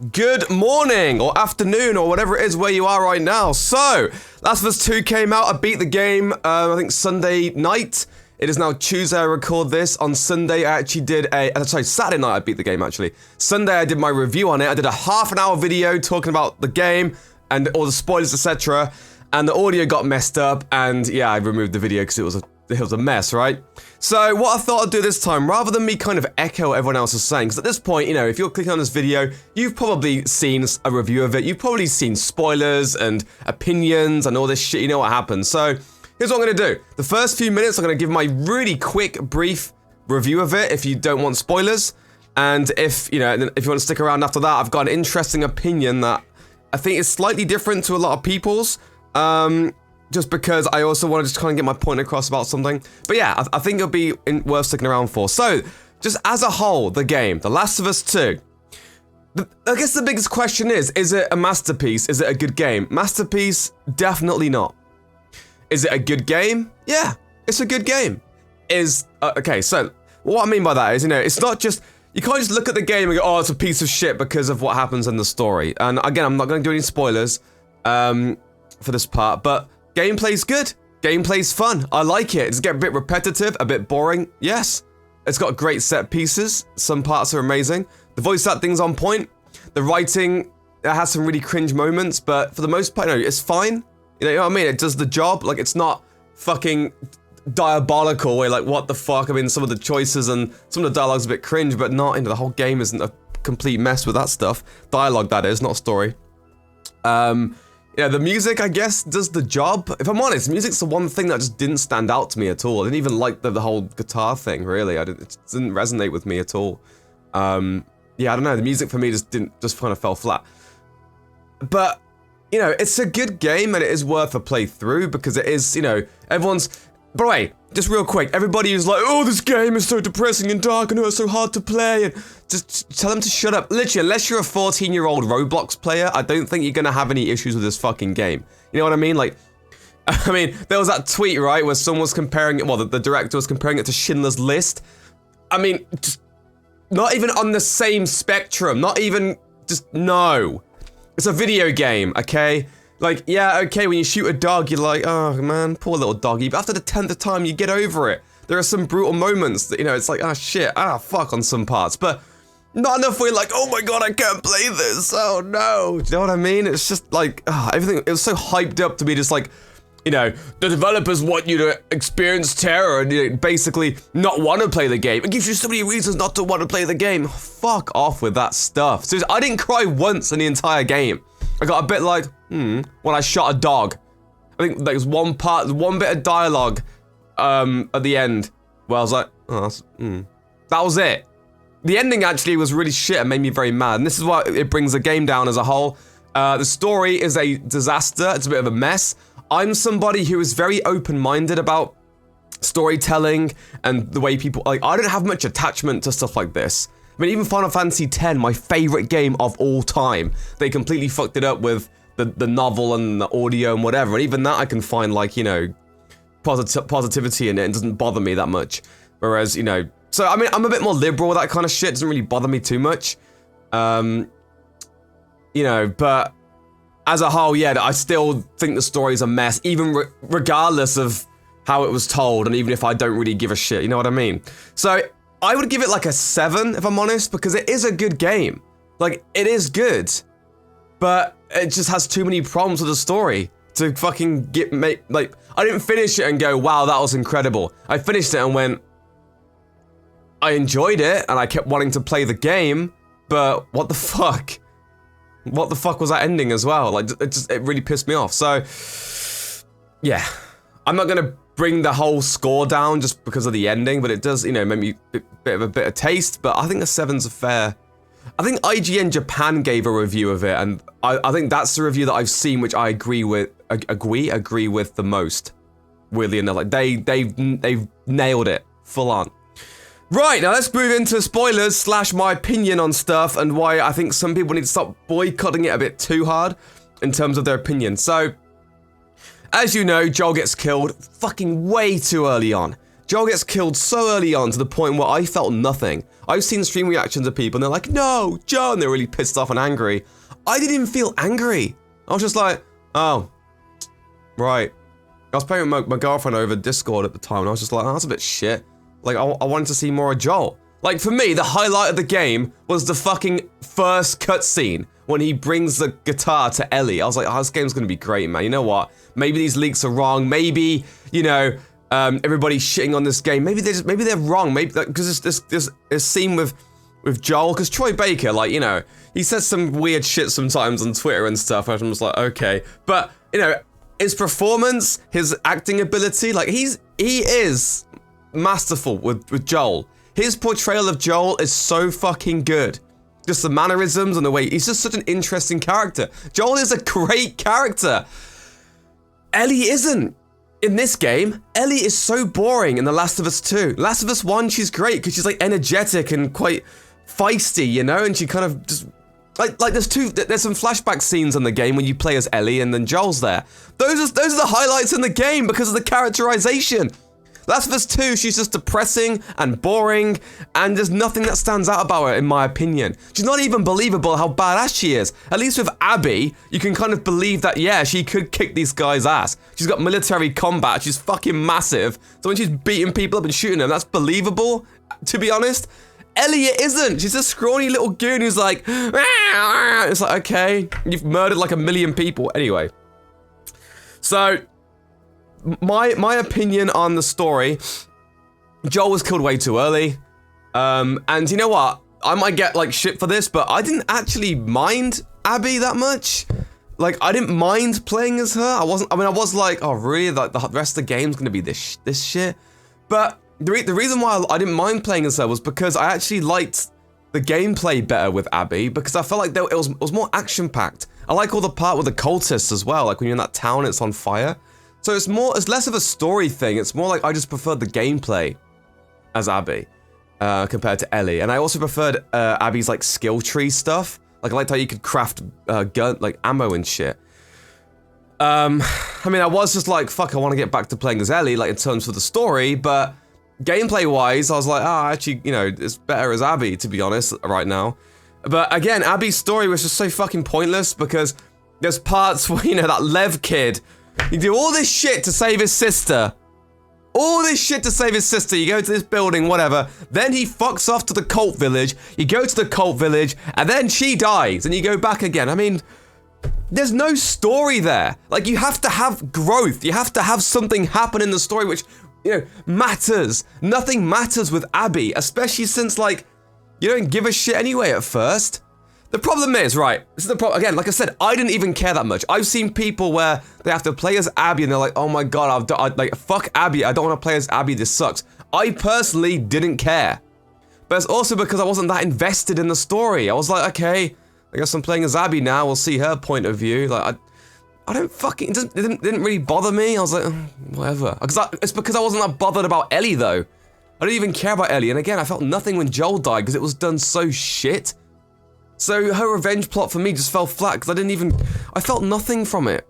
Good morning, or afternoon, or whatever it is where you are right now. So, Last of Us 2 came out, I beat the game, I think Sunday night. It is now Tuesday, I record this. On Sunday, I actually did Saturday night I beat the game, actually. Sunday, I did my review on it. I did a half-an-hour video talking about the game, and all the spoilers, etc. And the audio got messed up, and yeah, I removed the video because it was a mess, right? So what I thought I'd do this time, rather than me kind of echo what everyone else is saying, because at this point, you know, if you're clicking on this video, you've probably seen a review of it, you've probably seen spoilers and opinions and all this shit, you know what happens. So here's what I'm gonna do. The first few minutes, I'm gonna give my really quick, brief review of it if you don't want spoilers. And if you want to stick around after that, I've got an interesting opinion that I think is slightly different to a lot of people's. Just because I also want to just kind of get my point across about something. But yeah, I think it'll be worth sticking around for. So, just as a whole, the game, The Last of Us 2. I guess the biggest question is it a masterpiece? Is it a good game? Masterpiece? Definitely not. Is it a good game? Yeah, it's a good game. Okay, so what I mean by that is, it's not just, you can't just look at the game and go, oh, it's a piece of shit because of what happens in the story. And again, I'm not going to do any spoilers for this part, but gameplay's good. Gameplay's fun. I like it. It's getting a bit repetitive, a bit boring. Yes. It's got great set pieces. Some parts are amazing. The voice acting's on point. The writing, it has some really cringe moments, but for the most part, it's fine. You know what I mean? It does the job. Like, it's not fucking diabolical where, like, what the fuck? I mean, some of the choices and some of the dialogue's a bit cringe, but not, the whole game isn't a complete mess with that stuff. Dialogue, that is, not story. Yeah, the music, I guess, does the job. If I'm honest, music's the one thing that just didn't stand out to me at all. I didn't even like the whole guitar thing, really. It didn't resonate with me at all. Yeah, I don't know. The music for me just kind of fell flat. But, it's a good game and it is worth a playthrough because it is, everyone's... By the way, just real quick, everybody who's like, oh, this game is so depressing and dark and it's so hard to play, and just tell them to shut up. Literally, unless you're a 14-year-old Roblox player, I don't think you're gonna have any issues with this fucking game. You know what I mean? Like, I mean, there was that tweet, right, where someone was comparing it, well, the director was comparing it to Schindler's List. I mean, just not even on the same spectrum, not even, just, no. It's a video game, okay? Like, yeah, okay, when you shoot a dog, you're like, oh, man, poor little doggy. But after the 10th time, you get over it. There are some brutal moments that, it's like, shit, fuck on some parts. But not enough where you're like, oh my god, I can't play this. Oh, no. Do you know what I mean? It's just like, everything, it was so hyped up to be just like, the developers want you to experience terror and basically not want to play the game. It gives you so many reasons not to want to play the game. Fuck off with that stuff. Seriously, I didn't cry once in the entire game. I got a bit like, when I shot a dog. I think there was one bit of dialogue at the end where I was like, that was it. The ending actually was really shit and made me very mad, and this is why it brings the game down as a whole. The story is a disaster, it's a bit of a mess. I'm somebody who is very open-minded about storytelling and the way people, like, I don't have much attachment to stuff like this. I mean, even Final Fantasy X, my favorite game of all time, they completely fucked it up with the novel and the audio and whatever. And even that I can find, like, positivity in it and doesn't bother me that much. Whereas, so, I mean, I'm a bit more liberal with that kind of shit. It doesn't really bother me too much. But as a whole, yeah, I still think the story's a mess, even regardless of how it was told, and even if I don't really give a shit, you know what I mean? So, I would give it like a 7, if I'm honest, because it is a good game. Like, it is good, but it just has too many problems with the story to fucking like, I didn't finish it and go, wow, that was incredible. I finished it and went, I enjoyed it, and I kept wanting to play the game, but what the fuck? What the fuck was that ending as well? Like, it really pissed me off. So, yeah, I'm not gonna bring the whole score down just because of the ending, but it does, make me a bit of a taste, but I think a 7's a fair. I think IGN Japan gave a review of it, and I think that's the review that I've seen which I agree with the most. Weirdly enough, like they've nailed it full on. Right, now let's move into spoilers / my opinion on stuff and why I think some people need to stop boycotting it a bit too hard in terms of their opinion. So, as you know, Joel gets killed fucking way too early on. Joel gets killed so early on to the point where I felt nothing. I've seen stream reactions of people and they're like, no, Joe, and they're really pissed off and angry. I didn't even feel angry. I was just like, oh, right. I was playing with my girlfriend over Discord at the time and I was just like, oh, that's a bit shit. Like, I wanted to see more of Joel. Like, for me, the highlight of the game was the fucking first cutscene when he brings the guitar to Ellie. I was like, oh, this game's gonna be great, man. You know what? Maybe these leaks are wrong. Maybe, you know, everybody's shitting on this game. Maybe they're wrong. Maybe because this scene with Joel, because Troy Baker, like, you know, he says some weird shit sometimes on Twitter and stuff. And I'm just like, okay, but you know, his performance, his acting ability, like he is masterful with Joel. His portrayal of Joel is so fucking good. Just the mannerisms and the way, he's just such an interesting character. Joel is a great character. Ellie isn't. In this game, Ellie is so boring in The Last of Us 2. Last of Us 1, she's great because she's like energetic and quite feisty, you know, and she kind of just, like there's some flashback scenes in the game when you play as Ellie and then Joel's there. Those are the highlights in the game because of the characterization. Last of Us 2, she's just depressing and boring, and there's nothing that stands out about her, in my opinion. She's not even believable how badass she is. At least with Abby, you can kind of believe that, yeah, she could kick these guys' ass. She's got military combat, she's fucking massive, so when she's beating people up and shooting them, that's believable, to be honest. Elliot isn't. She's a scrawny little goon who's like, it's like, okay, you've murdered like 1 million people. Anyway. So, my opinion on the story, Joel was killed way too early. And you know what? I might get like shit for this, but I didn't actually mind Abby that much. Like, I didn't mind playing as her. I was like, oh really? Like the rest of the game's gonna be this shit? But the reason why I didn't mind playing as her was because I actually liked the gameplay better with Abby because I felt like it was more action-packed. I like all the part with the cultists as well, like when you're in that town, it's on fire. So it's less of a story thing, it's more like I just preferred the gameplay as Abby compared to Ellie. And I also preferred Abby's like skill tree stuff. Like I liked how you could craft gun, like ammo and shit. I mean, I was just like, fuck, I want to get back to playing as Ellie, like in terms of the story, but gameplay-wise, I was like, actually, you know, it's better as Abby, to be honest, right now. But again, Abby's story was just so fucking pointless because there's parts where, you know, that Lev kid, you do all this shit to save his sister. All this shit to save his sister. You go to this building, whatever. Then he fucks off to the cult village. You go to the cult village, and then she dies, and you go back again. I mean, there's no story there. Like, you have to have growth. You have to have something happen in the story which, you know, matters. Nothing matters with Abby, especially since, like, you don't give a shit anyway at first. The problem is, right, this is the problem, again, like I said, I didn't even care that much. I've seen people where they have to play as Abby and they're like, oh my god, like, fuck Abby, I don't want to play as Abby, this sucks. I personally didn't care. But it's also because I wasn't that invested in the story. I was like, okay, I guess I'm playing as Abby now, we'll see her point of view. Like, I don't fucking, it didn't really bother me. I was like, whatever. It's because I wasn't that bothered about Ellie, though. I didn't even care about Ellie, and again, I felt nothing when Joel died because it was done so shit. So her revenge plot for me just fell flat because I felt nothing from it.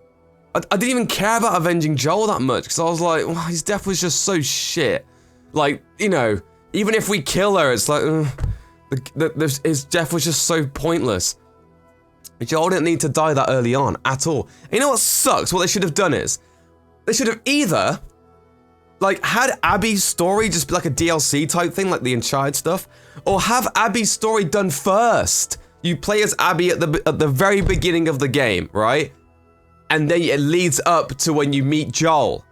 I didn't even care about avenging Joel that much because I was like, well, his death was just so shit. Like, you know, even if we kill her, it's like, his death was just so pointless. Joel didn't need to die that early on at all. And you know what sucks? What they should have done is, they should have either, like, had Abby's story just be like a DLC type thing, like the Uncharted stuff, or have Abby's story done first. You play as Abby at the very beginning of the game, right? And then it leads up to when you meet Joel.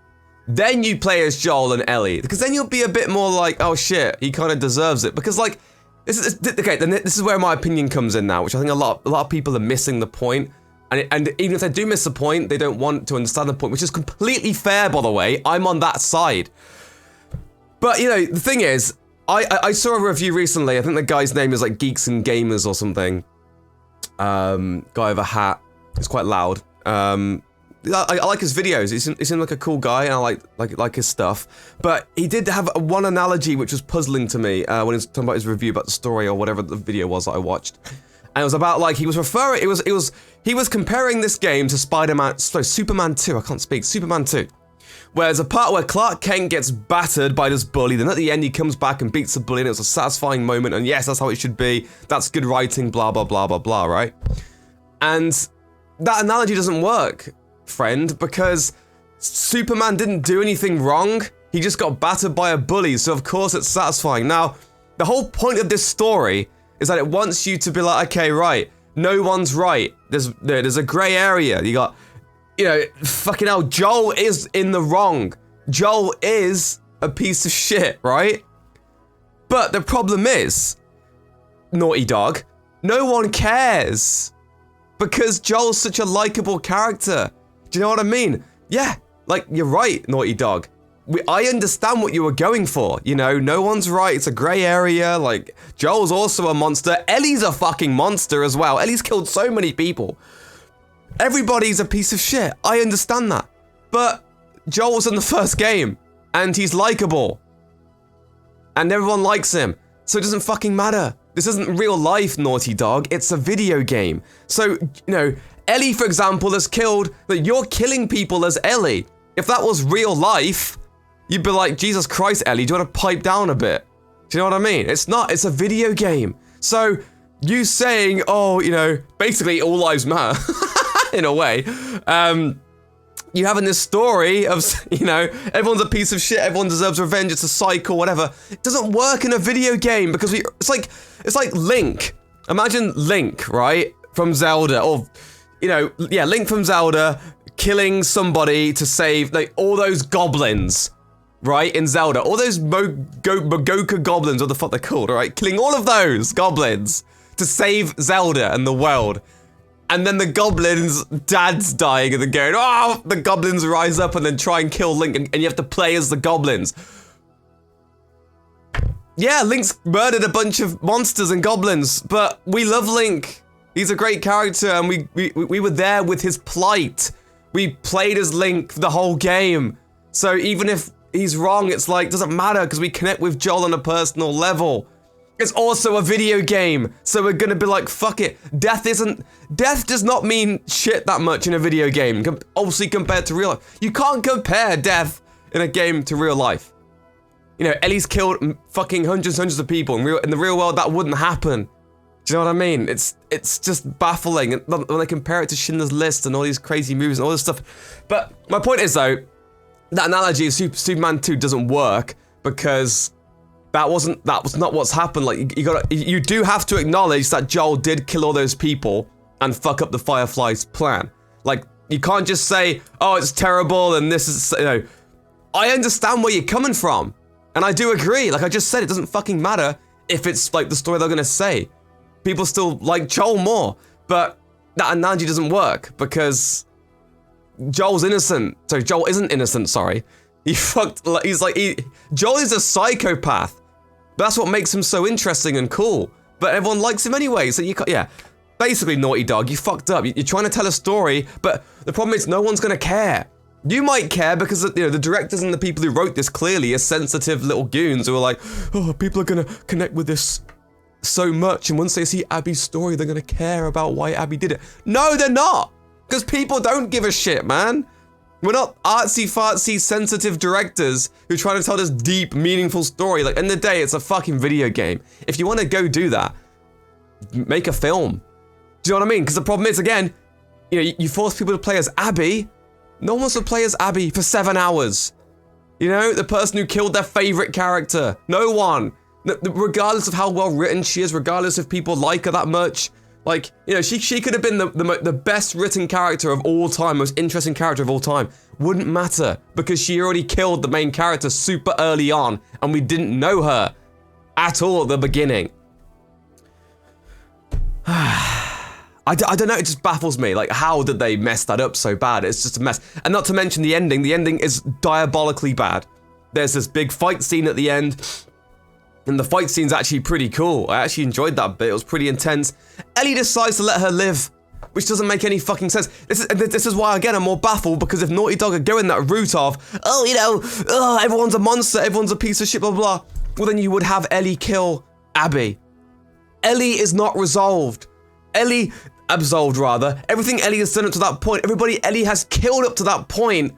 Then you play as Joel and Ellie, because then you'll be a bit more like, oh shit, he kind of deserves it. Because like, this is where my opinion comes in now, which I think a lot of people are missing the point. And even if they do miss the point, they don't want to understand the point, which is completely fair, by the way. I'm on that side. But, you know, the thing is, I saw a review recently. I think the guy's name is like Geeks and Gamers or something. Guy with a hat. It's quite loud. I like his videos. He seemed like a cool guy, and I like his stuff. But he did have one analogy which was puzzling to me when he was talking about his review about the story or whatever the video was that I watched. And it was about like he was comparing this game to Superman 2. I can't speak. Superman 2. Where there's a part where Clark Kent gets battered by this bully, then at the end he comes back and beats the bully, and it was a satisfying moment, and yes, that's how it should be. That's good writing, blah, blah, blah, blah, blah, right? And that analogy doesn't work, friend, because Superman didn't do anything wrong. He just got battered by a bully, so of course it's satisfying. Now, the whole point of this story is that it wants you to be like, okay, right, no one's right. There's a grey area. You got, you know, fucking hell, Joel is in the wrong. Joel is a piece of shit, right? But the problem is, Naughty Dog, no one cares. Because Joel's such a likable character. Do you know what I mean? Yeah, like, you're right, Naughty Dog. I understand what you were going for. You know, no one's right. It's a grey area. Like, Joel's also a monster. Ellie's a fucking monster as well. Ellie's killed so many people. Everybody's a piece of shit. I understand that. But Joel was in the first game, and he's likable. And everyone likes him. So it doesn't fucking matter. This isn't real life, Naughty Dog. It's a video game. So, you know, Ellie, for example, is killed. That you're killing people as Ellie. If that was real life, you'd be like, Jesus Christ, Ellie, do you want to pipe down a bit? Do you know what I mean? It's not. It's a video game. So you saying, oh, you know, basically all lives matter, in a way. You having this story of, you know, everyone's a piece of shit, everyone deserves revenge, it's a cycle, whatever. It doesn't work in a video game because it's like Link. Imagine Link, right? From Zelda, or, you know, yeah, Link from Zelda killing somebody to save, like, all those goblins, right? In Zelda, all those Mogoka goblins, what the fuck they're called, right? Killing all of those goblins to save Zelda and the world. And then the goblins' dad's dying, and they're going, oh, the goblins rise up and then try and kill Link, and you have to play as the goblins. Yeah, Link's murdered a bunch of monsters and goblins, but we love Link. He's a great character, and we were there with his plight. We played as Link the whole game. So even if he's wrong, it's like, doesn't matter, because we connect with Joel on a personal level. It's also a video game, so we're gonna be like, fuck it. Death does not mean shit that much in a video game, obviously compared to real life. You can't compare death in a game to real life. You know, Ellie's killed fucking hundreds of people. In the real world, that wouldn't happen. Do you know what I mean? It's just baffling when they compare it to Schindler's List and all these crazy movies and all this stuff. But my point is, though, that analogy of Superman 2 doesn't work because that was not what's happened. Like, you do have to acknowledge that Joel did kill all those people and fuck up the Firefly's plan. Like, you can't just say, oh, it's terrible and this is, you know. I understand where you're coming from, and I do agree. Like I just said, it doesn't fucking matter if it's like the story they're gonna say. People still like Joel more, but that analogy doesn't work because Joel's innocent. So Joel isn't innocent, sorry. Joel is a psychopath. But that's what makes him so interesting and cool. But everyone likes him anyway, so you can't, yeah. Basically, Naughty Dog, you fucked up. You're trying to tell a story, but the problem is no one's gonna care. You might care because, you know, the directors and the people who wrote this clearly are sensitive little goons who are like, oh, people are gonna connect with this so much, and once they see Abby's story, they're gonna care about why Abby did it. No, they're not! Because people don't give a shit, man. We're not artsy-fartsy, sensitive directors who try to tell this deep, meaningful story. Like, in the day, it's a fucking video game. If you want to go do that, make a film. Do you know what I mean? Because the problem is, again, you know, you force people to play as Abby. No one wants to play as Abby for 7 hours. You know, the person who killed their favorite character. No one. Regardless of how well written she is, regardless if people like her that much. Like, you know, she could have been the best written character of all time, most interesting character of all time. Wouldn't matter, because she already killed the main character super early on, and we didn't know her at all at the beginning. I don't know, it just baffles me. Like, how did they mess that up so bad? It's just a mess. And not to mention the ending. The ending is diabolically bad. There's this big fight scene at the end, and the fight scene's actually pretty cool. I actually enjoyed that bit. It was pretty intense. Ellie decides to let her live, which doesn't make any fucking sense. This is why, again, I'm more baffled, because if Naughty Dog are going that route of, oh, you know, oh, everyone's a monster, everyone's a piece of shit, blah, blah, blah, well, then you would have Ellie kill Abby. Ellie is not resolved. Ellie, absolved rather. Everything Ellie has done up to that point, everybody Ellie has killed up to that point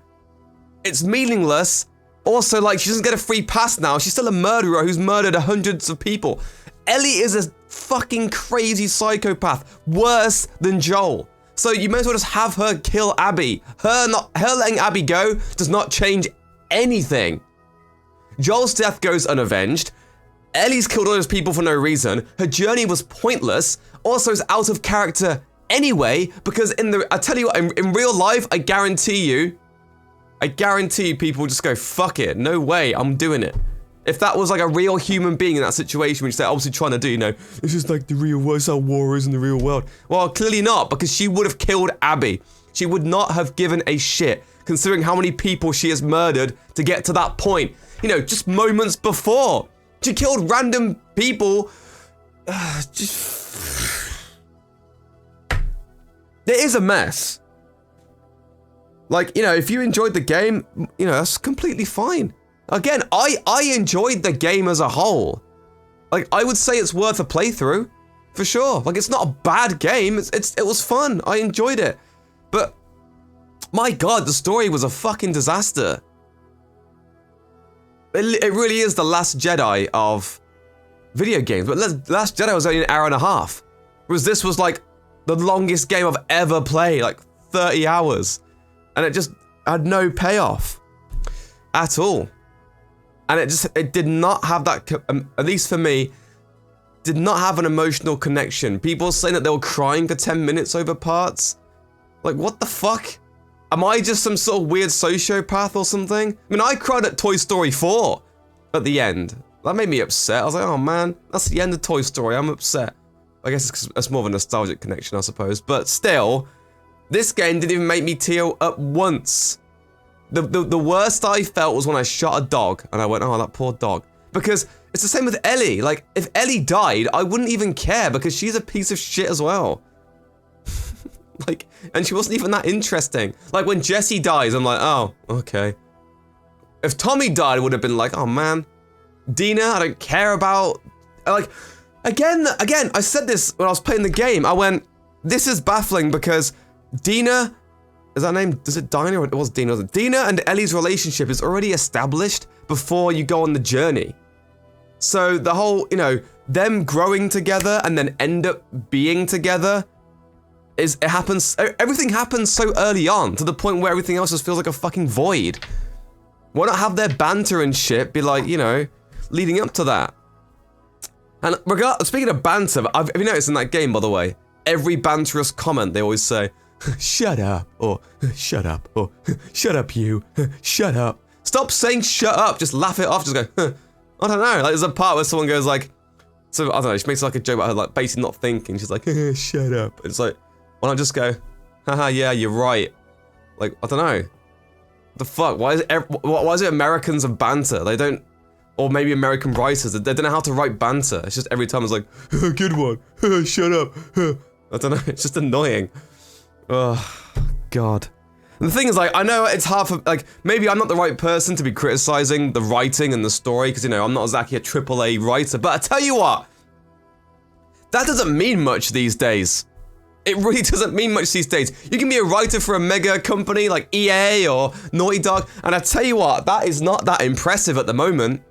It's meaningless. Also, like, she doesn't get a free pass now. She's still a murderer who's murdered hundreds of people. Ellie is a fucking crazy psychopath. Worse than Joel. So you may as well just have her kill Abby. Her letting Abby go does not change anything. Joel's death goes unavenged. Ellie's killed all those people for no reason. Her journey was pointless. Also, it's out of character anyway, because I tell you what, in real life, I guarantee you people just go, fuck it, no way, I'm doing it. If that was like a real human being in that situation, which they're obviously trying to do, you know, it's just like the real world, it's how war is in the real world. Well, clearly not, because she would have killed Abby. She would not have given a shit, considering how many people she has murdered to get to that point. You know, just moments before. She killed random people. It is a mess. Like, you know, if you enjoyed the game, you know, that's completely fine. Again, I enjoyed the game as a whole. Like, I would say it's worth a playthrough, for sure. Like, it's not a bad game. It was fun. I enjoyed it. But, my God, the story was a fucking disaster. It really is the Last Jedi of video games. But Last Jedi was only an hour and a half. Whereas this was like the longest game I've ever played, like 30 hours. And it just had no payoff at all. And it did not have that, at least for me, did not have an emotional connection. People saying that they were crying for 10 minutes over parts. Like, what the fuck? Am I just some sort of weird sociopath or something? I mean, I cried at Toy Story 4 at the end. That made me upset. I was like, oh man, that's the end of Toy Story. I'm upset. I guess it's more of a nostalgic connection, I suppose. But still, this game didn't even make me tear up once. The worst I felt was when I shot a dog and I went, oh, that poor dog. Because it's the same with Ellie. Like, if Ellie died, I wouldn't even care because she's a piece of shit as well. Like, and she wasn't even that interesting. Like, when Jesse dies, I'm like, oh, okay. If Tommy died, I would have been like, oh man. Dina, I don't care about. Like, again, I said this when I was playing the game. I went, this is baffling because Dina, is that name, is it Dina? It was Dina, wasn't it? Dina and Ellie's relationship is already established before you go on the journey. So the whole, you know, them growing together and then end up being together, everything happens so early on to the point where everything else just feels like a fucking void. Why not have their banter and shit be like, you know, leading up to that? And speaking of banter, have you noticed in that game, by the way, every banterous comment they always say, shut up, or shut up, or shut up you, shut up. Stop saying shut up, just laugh it off, just go, I don't know, like there's a part where someone goes like, so I don't know, she makes like a joke about her like basically not thinking, she's like, shut up. It's like, why not just go, haha, yeah, you're right. Like, I don't know. The fuck, why is it Americans of banter? They don't, or maybe American writers, they don't know how to write banter. It's just every time it's like, good one, shut up. I don't know, it's just annoying. Oh, God. And the thing is, like, I know it's hard for, like, maybe I'm not the right person to be criticizing the writing and the story, because, you know, I'm not exactly a AAA writer, but I tell you what, that doesn't mean much these days. It really doesn't mean much these days. You can be a writer for a mega company like EA or Naughty Dog, and I tell you what, that is not that impressive at the moment.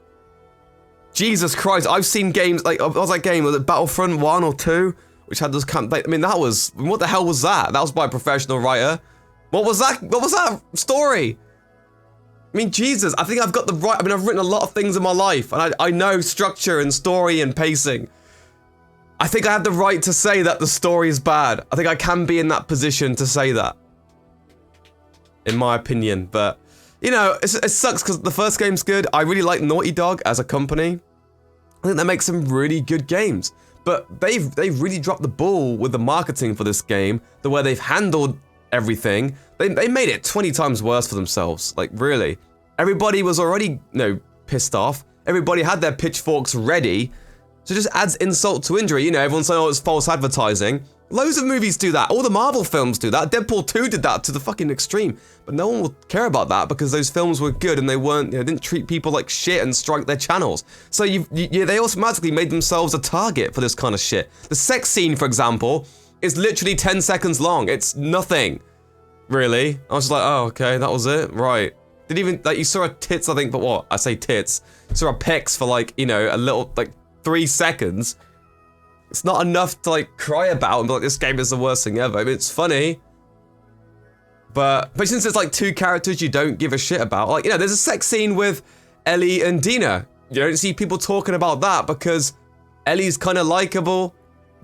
Jesus Christ, I've seen games, like, what was that game? Was it Battlefront 1 or 2? Which had those campaign, I mean, that was, what the hell was that? That was by a professional writer. What was that story? I mean, Jesus, I think I've got the right, I mean, I've written a lot of things in my life, and I know structure and story and pacing. I think I have the right to say that the story is bad. I think I can be in that position to say that. In my opinion, but, you know, it sucks because the first game's good. I really like Naughty Dog as a company. I think they make some really good games. But they've really dropped the ball with the marketing for this game, the way they've handled everything. They made it 20 times worse for themselves, like really. Everybody was already, you know, pissed off. Everybody had their pitchforks ready. So it just adds insult to injury. You know, everyone's saying, oh, it's false advertising. Loads of movies do that. All the Marvel films do that. Deadpool 2 did that to the fucking extreme. But no one will care about that because those films were good and they weren't, you know, didn't treat people like shit and strike their channels. So they automatically made themselves a target for this kind of shit. The sex scene, for example, is literally 10 seconds long. It's nothing, really. I was just like, oh, okay, that was it? Right. Didn't even, like, you saw her tits, I think, but what? I say tits. You saw her pecs for, like, you know, a little, like, 3 seconds. It's not enough to, like, cry about and be like, this game is the worst thing ever. I mean, it's funny. But since it's, like, 2 characters you don't give a shit about, like, you know, there's a sex scene with Ellie and Dina. You don't see people talking about that because Ellie's kind of likable.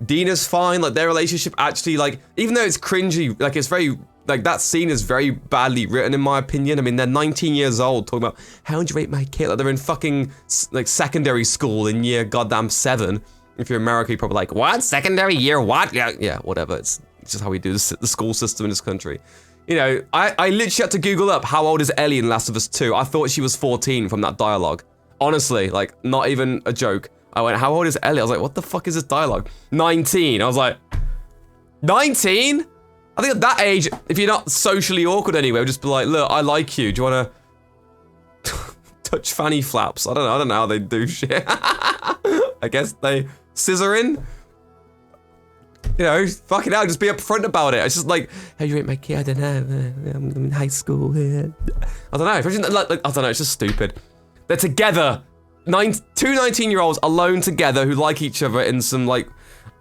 Dina's fine, like, their relationship actually, like, even though it's cringy, like, it's very, like, that scene is very badly written, in my opinion. I mean, they're 19 years old, talking about, how would you rate my kid? Like, they're in fucking, like, secondary school in year goddamn 7. If you're American, you're probably like, what? Secondary year what? Yeah, whatever. It's just how we do this, the school system in this country. You know, I literally had to Google up, how old is Ellie in Last of Us 2? I thought she was 14 from that dialogue. Honestly, like, not even a joke. I went, how old is Ellie? I was like, what the fuck is this dialogue? 19. I was like, 19? I think at that age, if you're not socially awkward anyway, just be like, look, I like you. Do you want to touch fanny flaps? I don't know how they do shit. I guess they scissor in. You know, fucking hell, just be upfront about it. It's just like, how you rate my kid? I don't know. I'm in high school. I don't know. I don't know. It's just stupid. They're together. 2 19-year-olds alone together who like each other in some, like,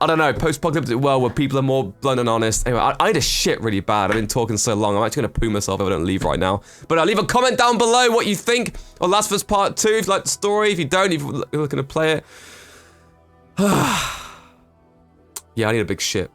I don't know, post-apocalyptic world where people are more blunt and honest. Anyway, I had a shit really bad. I've been talking so long. I'm actually going to poo myself if I don't leave right now. But leave a comment down below what you think of Last of Us Part 2. If you like the story, if you don't, if you're looking to play it. Yeah, I need a big shit.